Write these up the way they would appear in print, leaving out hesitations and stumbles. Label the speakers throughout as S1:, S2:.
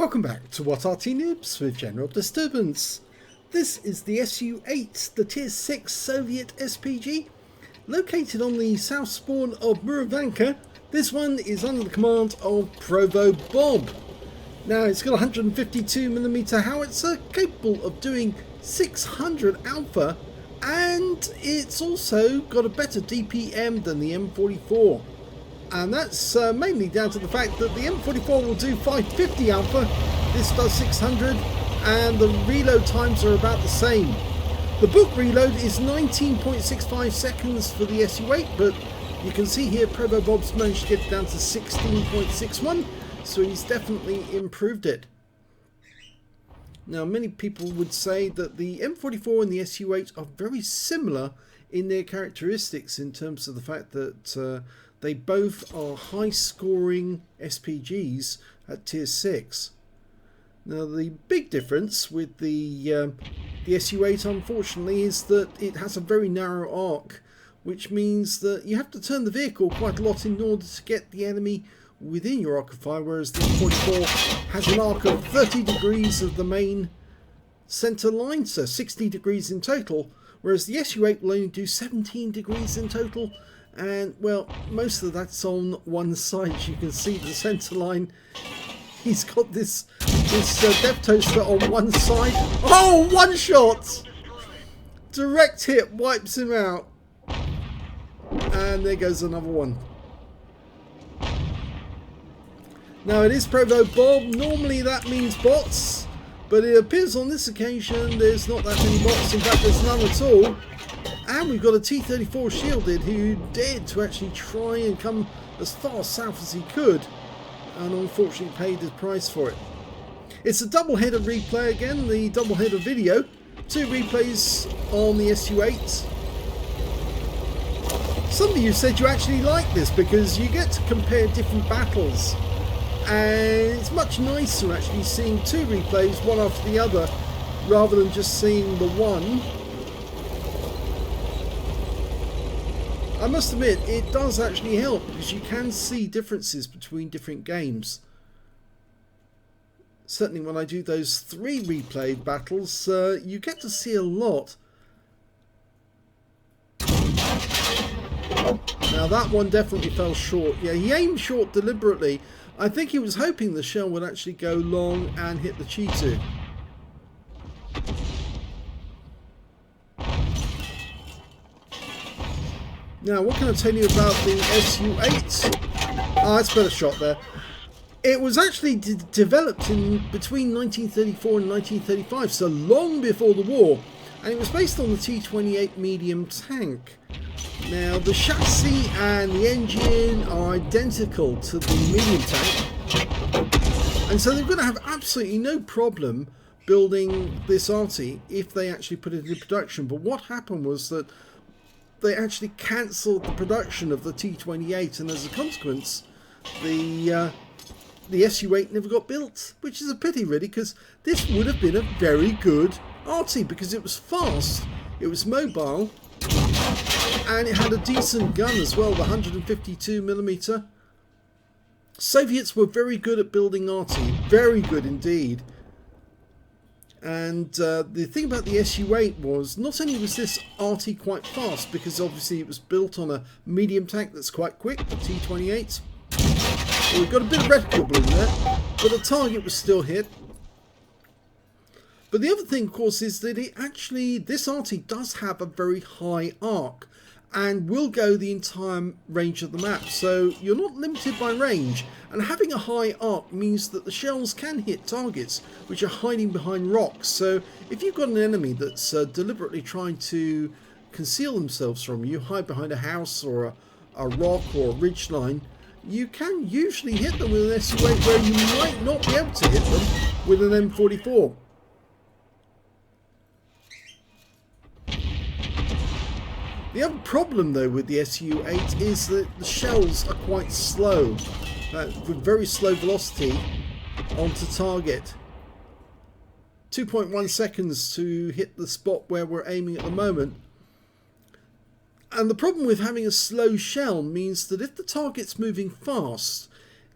S1: Welcome back to What Arty Noobs with General Disturbance. This is the SU-8, the Tier 6 Soviet SPG, located on the south spawn of Murovanka. This one is under the command of ProvoBob. Now it's got a 152mm howitzer, capable of doing 600 alpha, and it's also got a better DPM than the M44. And that's mainly down to the fact that the M44 will do 550 alpha, this does 600, and the reload times are about the same. The book reload is 19.65 seconds for the SU-8, but you can see here ProvoBob's managed to get it down to 16.61, so he's definitely improved it. Now, many people would say that the M44 and the SU-8 are very similar in their characteristics in terms of the fact that they both are high-scoring SPGs at Tier 6. Now, the big difference with the SU-8, unfortunately, is that it has a very narrow arc, which means that you have to turn the vehicle quite a lot in order to get the enemy within your arc of fire, whereas the M44 has an arc of 30 degrees of the main centre line, so 60 degrees in total, whereas the SU-8 will only do 17 degrees in total. And, well, most of that's on one side. As you can see the centre line, he's got this death toaster on one side. Oh, one shot! Direct hit wipes him out. And there goes another one. Now, it is ProvoBob. Normally that means bots, but it appears on this occasion there's not that many bots. In fact, there's none at all. And we've got a T-34 shielded who dared to actually try and come as far south as he could, and unfortunately paid his price for it. It's a double header replay again, the double header video. Two replays on the SU-8. Some of you said you actually like this because you get to compare different battles, and it's much nicer actually seeing two replays one after the other rather than just seeing the one. I must admit, it does actually help because you can see differences between different games. Certainly when I do those three replayed battles, you get to see a lot. Now that one definitely fell short. Yeah, he aimed short deliberately. I think he was hoping the shell would actually go long and hit the Cheetah. Now, what can I tell you about the SU-8? Ah, that's a better shot there. It was actually developed in between 1934 and 1935, so long before the war, and it was based on the T-28 medium tank. Now, the chassis and the engine are identical to the medium tank, and so they're going to have absolutely no problem building this Arty if they actually put it into production. But what happened was that they actually cancelled the production of the T-28, and as a consequence the SU-8 never got built, which is a pity really, because this would have been a very good Arty because it was fast, it was mobile, and it had a decent gun as well, the 152mm. Soviets were very good at building Arty, very good indeed. And the thing about the SU-8 was, not only was this Arty quite fast, because obviously it was built on a medium tank that's quite quick, the T-28. Well, we've got a bit of reticle bloom there, but the target was still hit. But the other thing, of course, is that this Arty does have a very high arc, and will go the entire range of the map, so you're not limited by range, and having a high arc means that the shells can hit targets which are hiding behind rocks. So if you've got an enemy that's deliberately trying to conceal themselves from you, hide behind a house or a rock or a ridge line, you can usually hit them with an SU-8 where you might not be able to hit them with an M44. The other problem though with the SU-8 is that the shells are quite slow, with very slow velocity onto target. 2.1 seconds to hit the spot where we're aiming at the moment. And the problem with having a slow shell means that if the target's moving fast,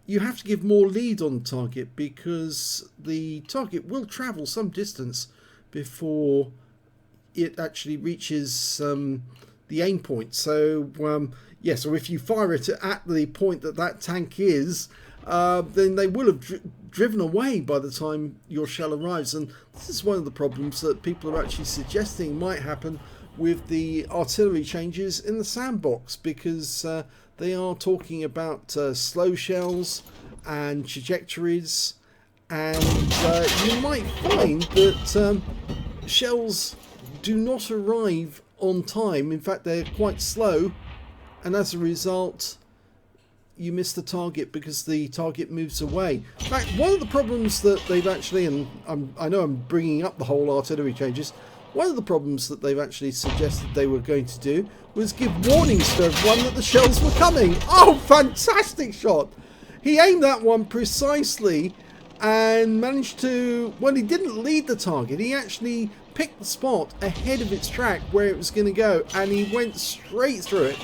S1: you have to give more lead on target, because the target will travel some distance before it actually reaches the aim point. So yeah, so if you fire it at the point that that tank is, then they will have driven away by the time your shell arrives. And this is one of the problems that people are actually suggesting might happen with the artillery changes in the sandbox, because they are talking about slow shells and trajectories, and you might find that shells do not arrive on time. In fact, they're quite slow, and as a result you miss the target because the target moves away. In fact, one of the problems that they've actually, and I know I'm bringing up the whole artillery changes, one of the problems that they've actually suggested they were going to do was give warnings to everyone that the shells were coming. Oh, fantastic shot! He aimed that one precisely and managed to, well, he didn't lead the target, he actually picked the spot ahead of its track where it was going to go, and he went straight through it.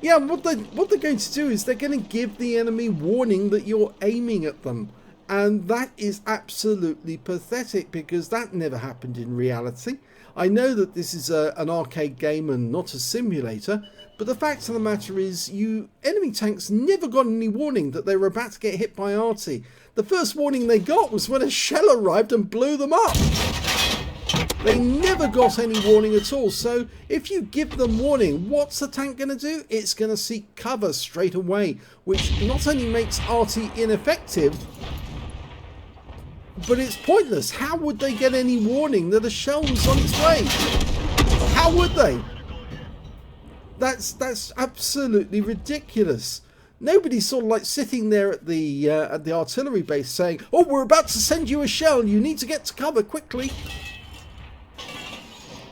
S1: Yeah, what they're going to do is they're going to give the enemy warning that you're aiming at them. And that is absolutely pathetic, because that never happened in reality. I know that this is an arcade game and not a simulator, but the fact of the matter is, enemy tanks never got any warning that they were about to get hit by Arty. The first warning they got was when a shell arrived and blew them up. They never got any warning at all. So if you give them warning, what's the tank going to do? It's going to seek cover straight away, which not only makes Arty ineffective, but it's pointless. How would they get any warning that a shell was on its way? How would they? That's absolutely ridiculous. Nobody's sort of like sitting there at the artillery base saying, "Oh, we're about to send you a shell. You need to get to cover quickly."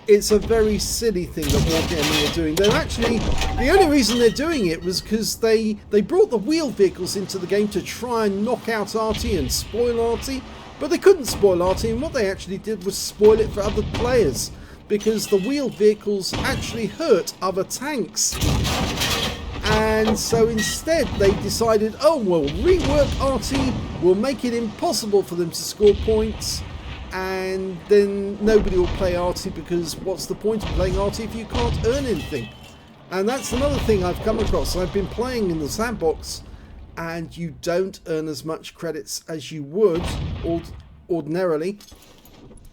S1: It's a very silly thing that Wargaming are doing. They're actually, the only reason they're doing it was because they brought the wheeled vehicles into the game to try and knock out Arty and spoil Arty, but they couldn't spoil Arty, and what they actually did was spoil it for other players, because the wheeled vehicles actually hurt other tanks. And so instead they decided, oh, we'll rework Arty, we'll make it impossible for them to score points, and then nobody will play Arty, because what's the point of playing Arty if you can't earn anything? And that's another thing I've come across. I've been playing in the sandbox, and you don't earn as much credits as you would ordinarily.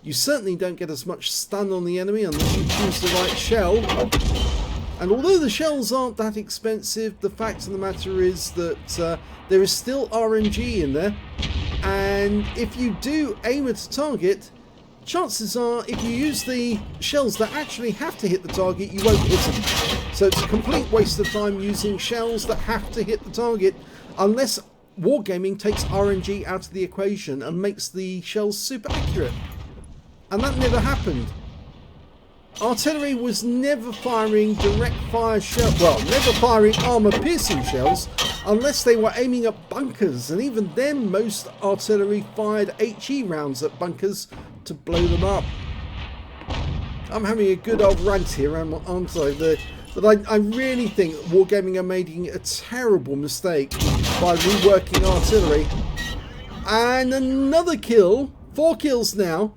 S1: You certainly don't get as much stun on the enemy unless you choose the right shell. And although the shells aren't that expensive, the fact of the matter is that there is still RNG in there. And if you do aim at a target, chances are if you use the shells that actually have to hit the target, you won't hit them. So it's a complete waste of time using shells that have to hit the target, unless Wargaming takes RNG out of the equation and makes the shells super accurate. And that never happened. Artillery was never firing direct fire shells, well, never firing armour piercing shells unless they were aiming at bunkers, and even then most artillery fired HE rounds at bunkers to blow them up. I'm having a good old rant here, aren't I? But I really think Wargaming are making a terrible mistake by reworking artillery. And another kill, 4 kills now.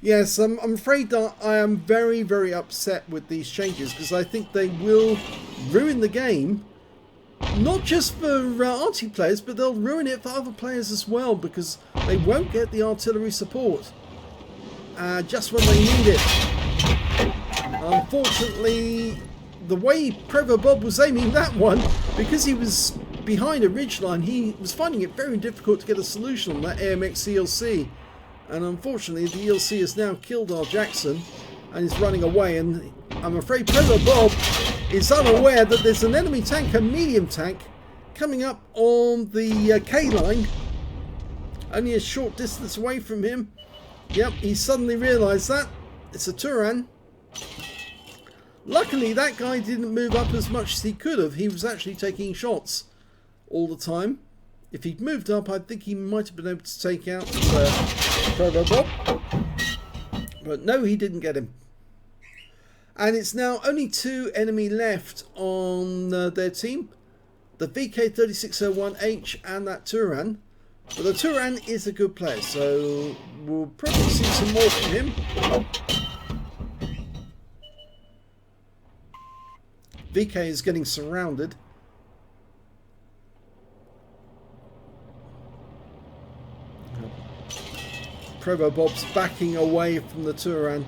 S1: Yes, I'm afraid that I am very, very upset with these changes, because I think they will ruin the game, not just for Arty players, but they'll ruin it for other players as well, because they won't get the artillery support just when they need it. Unfortunately, the way ProvoBob was aiming that one, because he was behind a ridgeline, he was finding it very difficult to get a solution on that AMX ELC. And unfortunately the ELC has now killed our Jackson and is running away, and I'm afraid ProvoBob is unaware that there's an enemy tank, a medium tank, coming up on the K line, only a short distance away from him. Yep, he suddenly realised that. It's a Turan. Luckily that guy didn't move up as much as he could have. He was actually taking shots all the time. If he'd moved up, I think he might have been able to take out ProvoBob. But no, he didn't get him. And it's now only 2 enemy left on their team. The VK3601H and that Turan. But the Turan is a good player, so we'll probably see some more from him. VK is getting surrounded. ProvoBob's backing away from the Turan.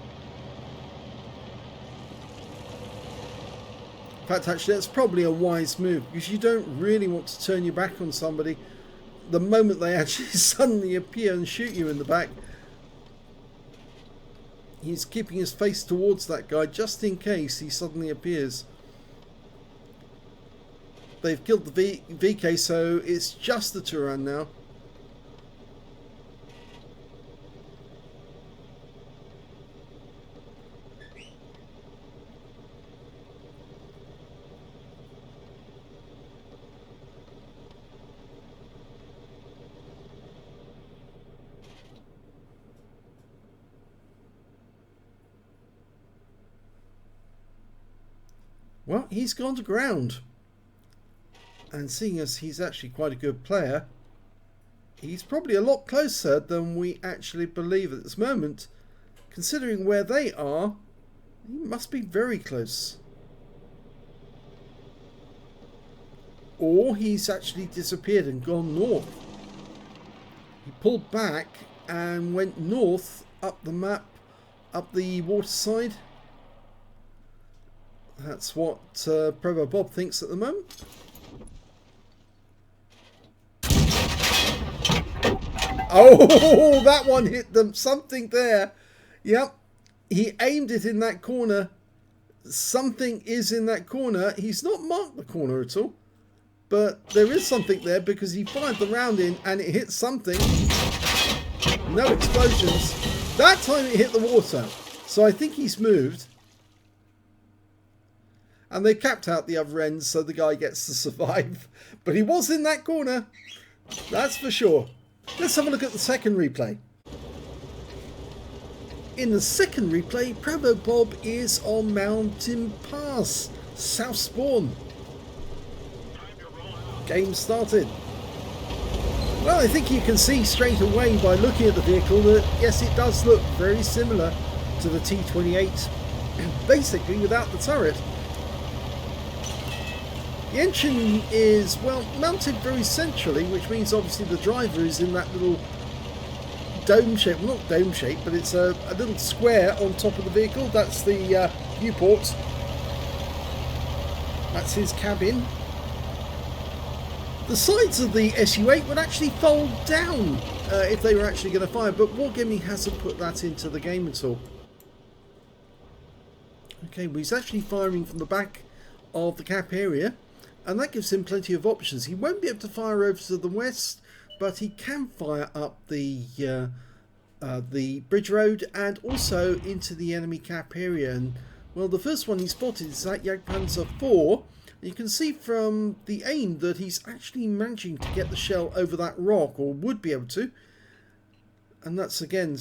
S1: In fact, actually, that's probably a wise move, because you don't really want to turn your back on somebody the moment they actually suddenly appear and shoot you in the back. He's keeping his face towards that guy just in case he suddenly appears. They've killed the VK, so it's just the Turan now. Well, he's gone to ground. And seeing as he's actually quite a good player, he's probably a lot closer than we actually believe at this moment. Considering where they are, he must be very close. Or he's actually disappeared and gone north. He pulled back and went north up the map, up the water side. That's what ProvoBob thinks at the moment. Oh, that one hit them. Something there. Yep. He aimed it in that corner. Something is in that corner. He's not marked the corner at all. But there is something there because he fired the round in and it hit something. No explosions. That time it hit the water. So I think he's moved. And they capped out the other end so the guy gets to survive. But he was in that corner. That's for sure. Let's have a look at the second replay. In the second replay, ProvoBob is on Mountain Pass, South Spawn. Game started. Well, I think you can see straight away by looking at the vehicle that yes, it does look very similar to the T28, basically without the turret. The engine is, well, mounted very centrally, which means obviously the driver is in that little dome shape, well, not dome shape, but it's a little square on top of the vehicle. That's the viewport. That's his cabin. The sides of the SU-8 would actually fold down if they were actually going to fire, but Wargaming hasn't put that into the game at all. Okay, well, he's actually firing from the back of the cap area. And that gives him plenty of options. He won't be able to fire over to the west, but he can fire up the bridge road and also into the enemy cap area. And well, the first one he spotted is that Jagdpanzer 4. You can see from the aim that he's actually managing to get the shell over that rock, or would be able to. And that's again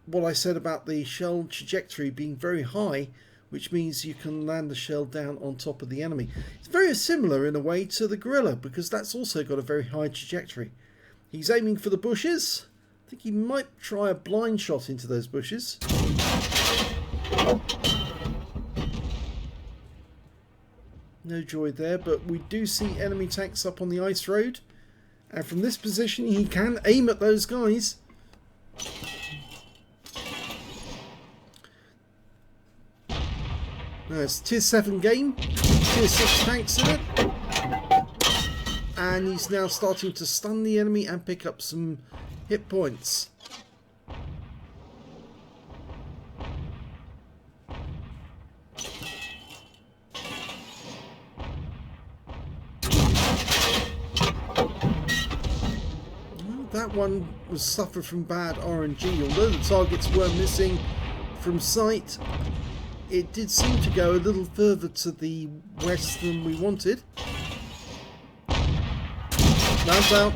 S1: what I said about the shell trajectory being very high, which means you can land the shell down on top of the enemy. It's very similar in a way to the Gorilla, because that's also got a very high trajectory. He's aiming for the bushes. I think he might try a blind shot into those bushes. No joy there, but we do see enemy tanks up on the ice road. And from this position he can aim at those guys. No, it's tier 7 game, tier 6 tanks in it, and he's now starting to stun the enemy and pick up some hit points. Well, that one was suffered from bad RNG, although the targets were missing from sight. It did seem to go a little further to the west than we wanted. Rounds out.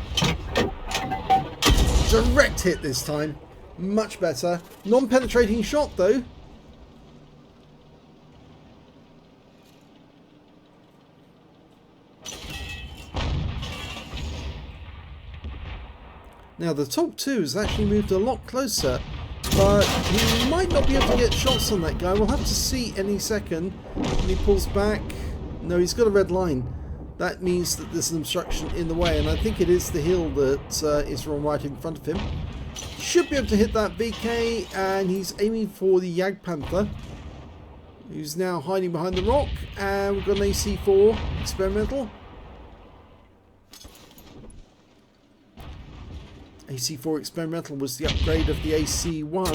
S1: Direct hit this time. Much better. Non-penetrating shot though. Now the Talk 2 has actually moved a lot closer, but he might not be able to get shots on that guy. We'll have to see any second. And he pulls back. No, he's got a red line. That means that there's an obstruction in the way, and I think it is the hill that is right in front of him. Should be able to hit that VK, and he's aiming for the Jagdpanther, who's now hiding behind the rock. And we've got an AC4 experimental. AC4 experimental was the upgrade of the AC1,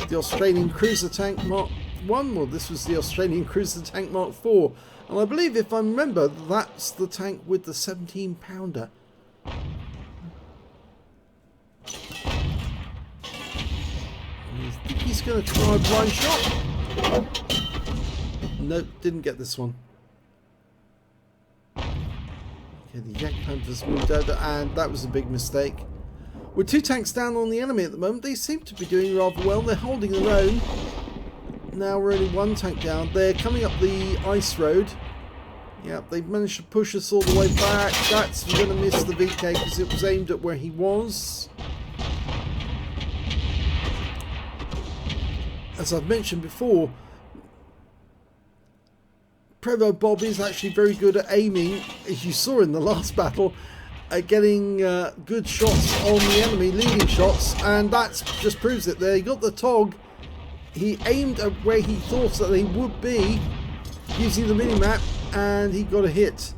S1: the Australian cruiser tank Mark 1. Well, this was the Australian cruiser tank Mark 4, and I believe, if I remember, that's the tank with the 17-pounder. I think he's going to try a blind shot. Nope, didn't get this one. Okay, the Jagdpanther's moved over, and that was a big mistake. With 2 tanks down on the enemy at the moment, they seem to be doing rather well. They're holding their own. Now we're only 1 tank down. They're coming up the ice road. Yep, they've managed to push us all the way back. That's going to miss the VK because it was aimed at where he was. As I've mentioned before, ProvoBob is actually very good at aiming, as you saw in the last battle, at getting good shots on the enemy, leading shots, and that just proves it there. He got the TOG, he aimed at where he thought that they would be using the minimap, and he got a hit.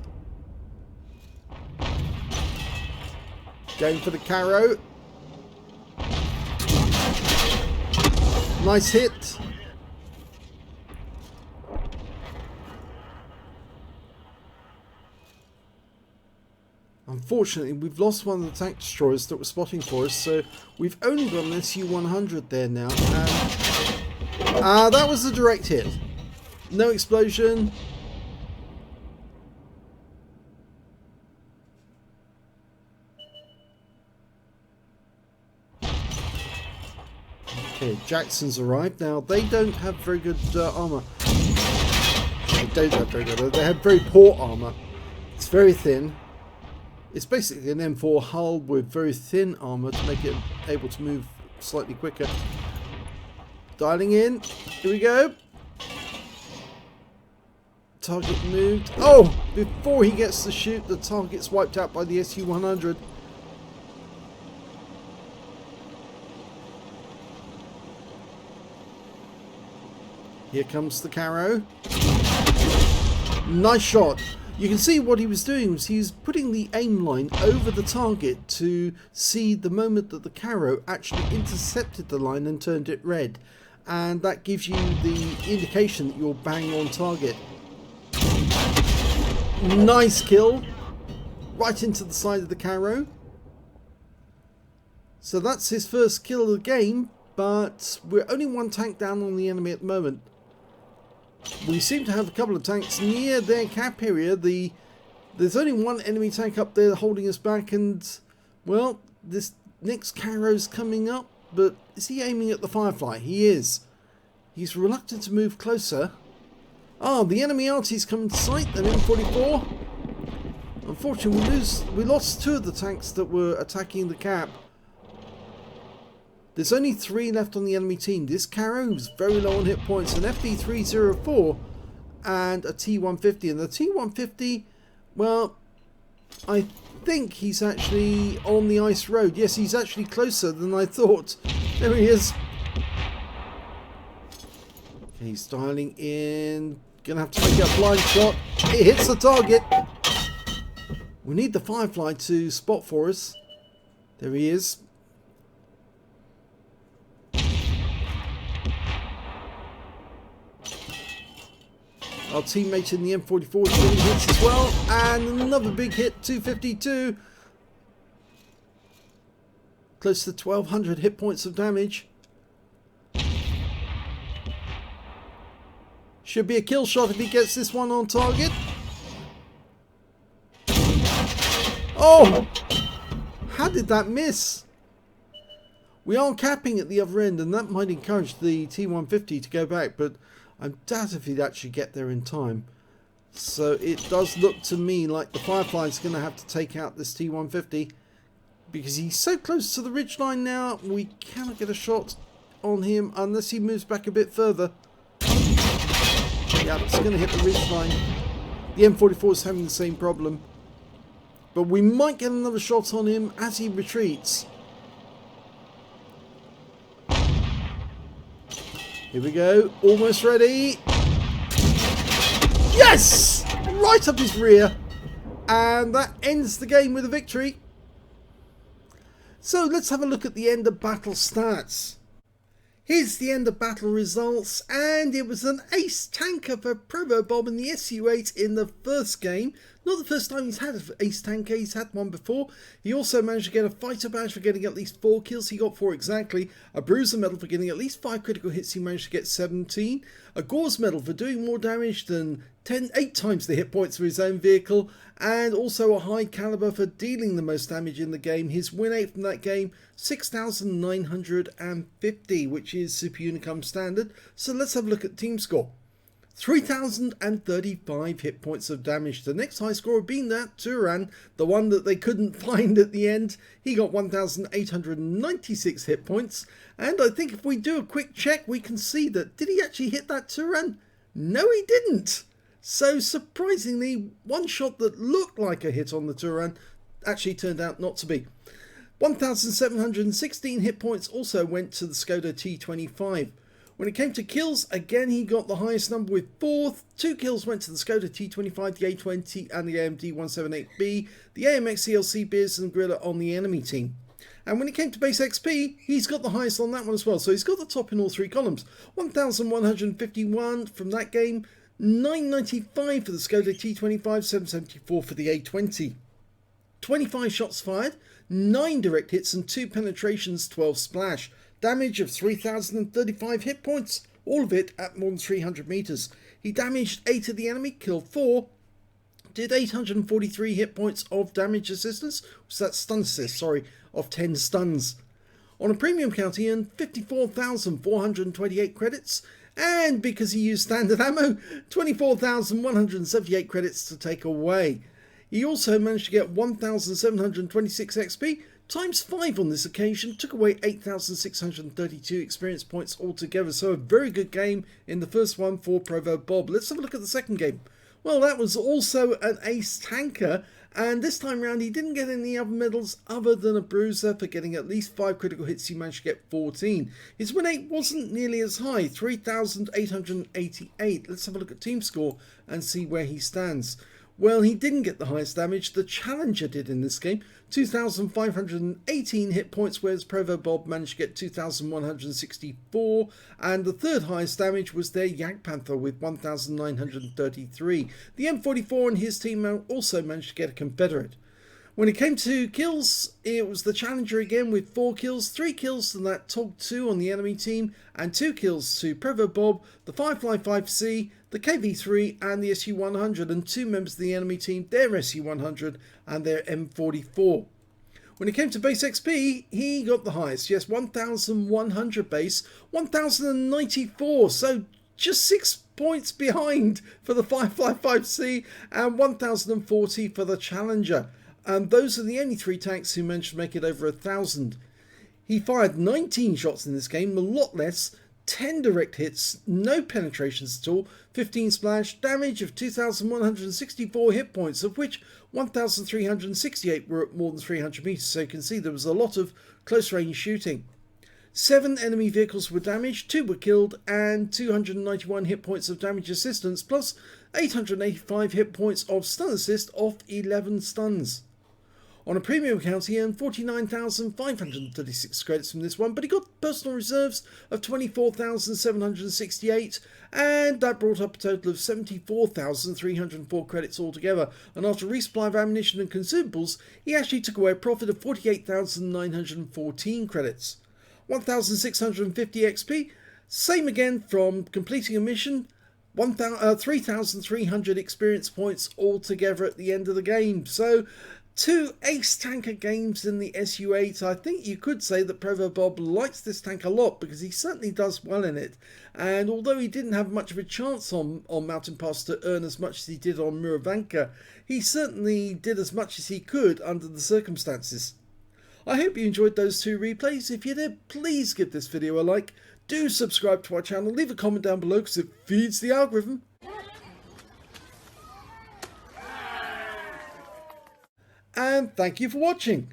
S1: Going for the Caro. Nice hit. Unfortunately, we've lost one of the tank destroyers that was spotting for us, so we've only got an SU-100 there now. And that was a direct hit. No explosion. Okay, Jackson's arrived. Now, they don't have very good armour. They don't have very good. They have very poor armour. It's very thin. It's basically an M4 hull with very thin armour to make it able to move slightly quicker. Dialing in. Here we go. Target moved. Oh! Before he gets to shoot, the target's wiped out by the SU-100. Here comes the Caro. Nice shot. You can see what he was doing was he was putting the aim line over the target to see the moment that the Caro actually intercepted the line and turned it red. And that gives you the indication that you're bang on target. Nice kill. Right into the side of the Caro. So that's his first kill of the game, but we're only 1 tank down on the enemy at the moment. We seem to have a couple of tanks near their cap area. There's only 1 enemy tank up there holding us back, and well, this next Caro's coming up, but is he aiming at the Firefly? He is. He's reluctant to move closer. Ah, the enemy Arty's coming to sight, an M44. Unfortunately, we lost 2 of the tanks that were attacking the cap. There's only 3 left on the enemy team. This Caro is very low on hit points. An FD304 and a T150. And the T150, well, I think he's actually on the ice road. Yes, he's actually closer than I thought. There he is. Okay, he's dialing in. Gonna have to make a blind shot. It hits the target. We need the Firefly to spot for us. There he is. Our teammate in the M44 is getting hits as well. And another big hit, 252. Close to 1200 hit points of damage. Should be a kill shot if he gets this one on target. Oh! How did that miss? We are capping at the other end, and that might encourage the T150 to go back, but I doubt if he'd actually get there in time. So it does look to me like the Firefly's going to have to take out this T150. because he's so close to the ridgeline now, we cannot get a shot on him unless he moves back a bit further. Yeah, it's going to hit the ridgeline. The M44 is having the same problem. But we might get another shot on him as he retreats. Here we go, almost ready. Yes! Right up his rear. And that ends the game with a victory. So let's have a look at the end of battle stats. Here's the end of battle results, and it was an ace tanker for ProvoBob in the SU-8 in the first game. Not the first time he's had an ace tanker, he's had one before. He also managed to get a fighter badge for getting at least 4 kills, he got 4 exactly. A bruiser medal for getting at least 5 critical hits, he managed to get 17. A gauze medal for doing more damage than 8 times the hit points of his own vehicle. And also a high caliber for dealing the most damage in the game. His win rate from that game, 6,950, which is Super Unicum standard. So let's have a look at team score. 3,035 hit points of damage. The next high score being that Turan, the one that they couldn't find at the end. He got 1,896 hit points. And I think if we do a quick check, we can see that, did he actually hit that Turan? No, he didn't. So surprisingly, one shot that looked like a hit on the Turan actually turned out not to be. 1,716 hit points also went to the Skoda T25. When it came to kills, again he got the highest number with 4. 2 kills went to the Skoda T25, the A20 and the AMD 178B, the AMX CLC Beers and Gorilla on the enemy team. And when it came to base XP, he's got the highest on that one as well. So he's got the top in all 3 columns. 1,151 from that game, 995 for the Skoda T25, 774 for the A20. 25 shots fired, 9 direct hits and 2 penetrations, 12 splash. Damage of 3,035 hit points, all of it at more than 300 meters. He damaged 8 of the enemy, killed 4, did 843 hit points of damage assistance, so that's stun assist, sorry, of 10 stuns. On a premium count, he earned 54,428 credits, and because he used standard ammo, 24,178 credits to take away. He also managed to get 1,726 XP, times 5 on this occasion, took away 8,632 experience points altogether. So a very good game in the first one for ProvoBob. Let's have a look at the second game. Well, that was also an ace tanker, and this time around he didn't get any other medals other than a bruiser for getting at least 5 critical hits. He managed to get 14. His win rate wasn't nearly as high, 3,888. Let's have a look at team score and see where he stands. Well, he didn't get the highest damage. The Challenger did in this game. 2,518 hit points, whereas ProvoBob managed to get 2,164. And the third highest damage was their Yak Panther with 1,933. The M44 and his team also managed to get a Confederate. When it came to kills, it was the Challenger again with 4 kills, 3 kills to that Tog 2 on the enemy team, and 2 kills to ProvoBob, the Firefly 5C, the KV3 and the SU-100, and 2 members of the enemy team, their SU-100 and their M44. When it came to base XP, he got the highest, yes, 1,100 base, 1,094, so just 6 points behind for the Firefly 5C and 1,040 for the Challenger. And those are the only 3 tanks who managed to make it over 1,000. He fired 19 shots in this game, a lot less, 10 direct hits, no penetrations at all, 15 splash, damage of 2,164 hit points, of which 1,368 were at more than 300 meters, so you can see there was a lot of close range shooting. 7 enemy vehicles were damaged, 2 were killed, and 291 hit points of damage assistance, plus 885 hit points of stun assist off 11 stuns. On a premium account, he earned 49,536 credits from this one, but he got personal reserves of 24,768, and that brought up a total of 74,304 credits altogether. And after resupply of ammunition and consumables, he actually took away a profit of 48,914 credits. 1,650 XP, same again from completing a mission, 3,300 experience points altogether at the end of the game. So 2 ace tanker games in the SU-8. I think you could say that ProvoBob likes this tank a lot because he certainly does well in it. And although he didn't have much of a chance on Mountain Pass to earn as much as he did on Murovanka, he certainly did as much as he could under the circumstances. I hope you enjoyed those two replays. If you did, please give this video a like. Do subscribe to our channel, leave a comment down below because it feeds the algorithm. And thank you for watching.